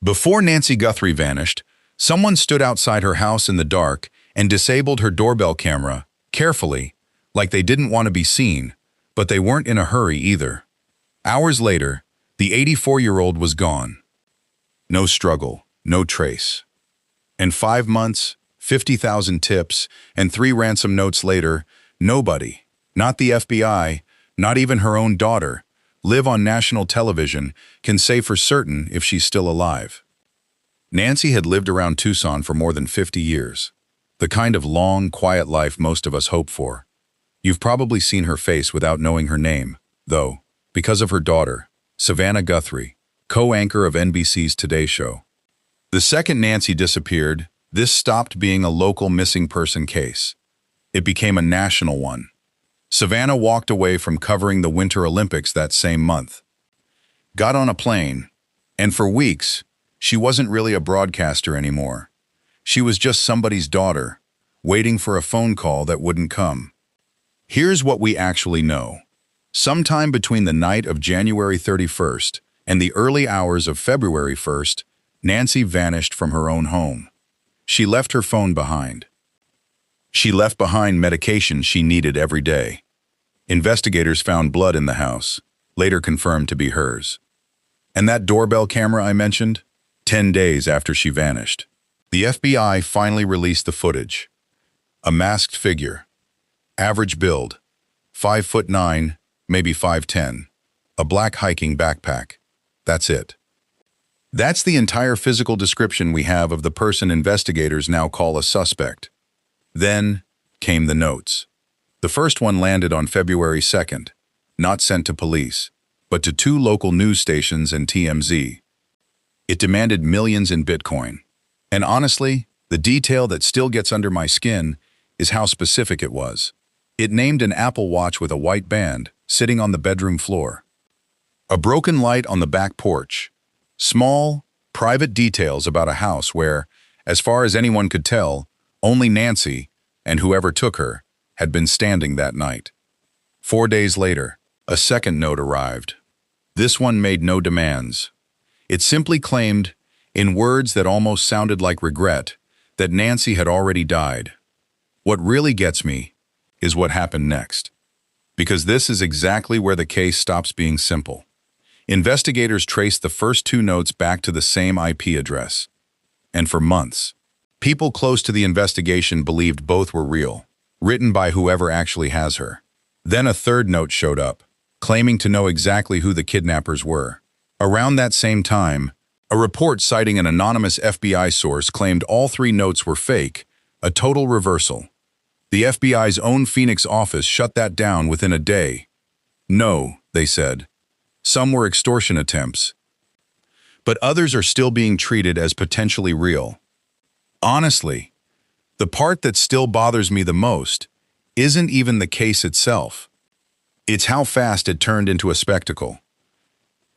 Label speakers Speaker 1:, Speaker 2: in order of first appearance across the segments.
Speaker 1: Before Nancy Guthrie vanished, someone stood outside her house in the dark and disabled her doorbell camera, carefully, like they didn't want to be seen, but they weren't in a hurry either. Hours later, the 84-year-old was gone. No struggle, no trace. And 5 months, 50,000 tips, and 3 ransom notes later, nobody, not the FBI, not even her own daughter, live on national television, can say for certain if she's still alive. Nancy had lived around Tucson for more than 50 years. The kind of long, quiet life most of us hope for. You've probably seen her face without knowing her name, though, because of her daughter, Savannah Guthrie, co-anchor of NBC's Today Show. The second Nancy disappeared, this stopped being a local missing person case. It became a national one. Savannah walked away from covering the Winter Olympics that same month. Got on a plane, and for weeks, she wasn't really a broadcaster anymore. She was just somebody's daughter, waiting for a phone call that wouldn't come. Here's what we actually know. Sometime between the night of January 31st and the early hours of February 1st, Nancy vanished from her own home. She left her phone behind. She left behind medication she needed every day. Investigators found blood in the house, later confirmed to be hers. And that doorbell camera I mentioned? 10 days after she vanished. The FBI finally released the footage. A masked figure. Average build. 5'9", maybe 5'10". A black hiking backpack. That's it. That's the entire physical description we have of the person investigators now call a suspect. Then came the notes. The first one landed on February 2nd, not sent to police, but to 2 local news stations and TMZ. It demanded millions in Bitcoin. And honestly, the detail that still gets under my skin is how specific it was. It named an Apple Watch with a white band sitting on the bedroom floor. A broken light on the back porch. Small, private details about a house where, as far as anyone could tell, only Nancy, and whoever took her, had been standing that night. 4 days later, a second note arrived. This one made no demands. It simply claimed, in words that almost sounded like regret, that Nancy had already died. What really gets me is what happened next. Because this is exactly where the case stops being simple. Investigators traced the first 2 notes back to the same IP address. And for months, people close to the investigation believed both were real, written by whoever actually has her. Then a third note showed up, claiming to know exactly who the kidnappers were. Around that same time, a report citing an anonymous FBI source claimed all 3 notes were fake, a total reversal. The FBI's own Phoenix office shut that down within a day. No, they said. Some were extortion attempts, but others are still being treated as potentially real. Honestly, the part that still bothers me the most isn't even the case itself. It's how fast it turned into a spectacle.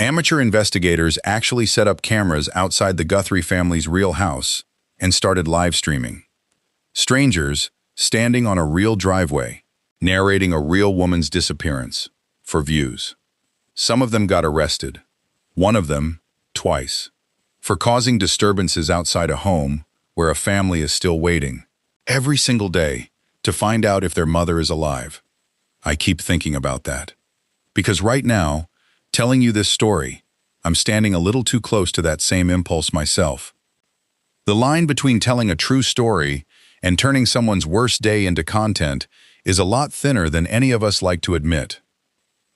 Speaker 1: Amateur investigators actually set up cameras outside the Guthrie family's real house and started live streaming. Strangers standing on a real driveway, narrating a real woman's disappearance for views. Some of them got arrested. One of them, twice, for causing disturbances outside a home where a family is still waiting, every single day, to find out if their mother is alive. I keep thinking about that. Because right now, telling you this story, I'm standing a little too close to that same impulse myself. The line between telling a true story and turning someone's worst day into content is a lot thinner than any of us like to admit.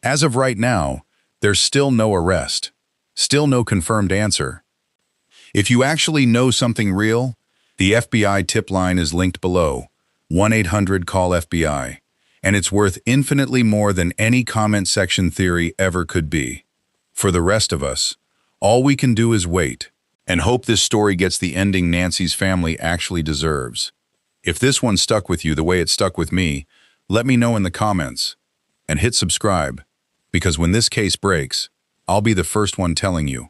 Speaker 1: As of right now, there's still no arrest, still no confirmed answer. If you actually know something real, the FBI tip line is linked below, 1-800-CALL-FBI, and it's worth infinitely more than any comment section theory ever could be. For the rest of us, all we can do is wait and hope this story gets the ending Nancy's family actually deserves. If this one stuck with you the way it stuck with me, let me know in the comments, and hit subscribe, because when this case breaks, I'll be the first one telling you.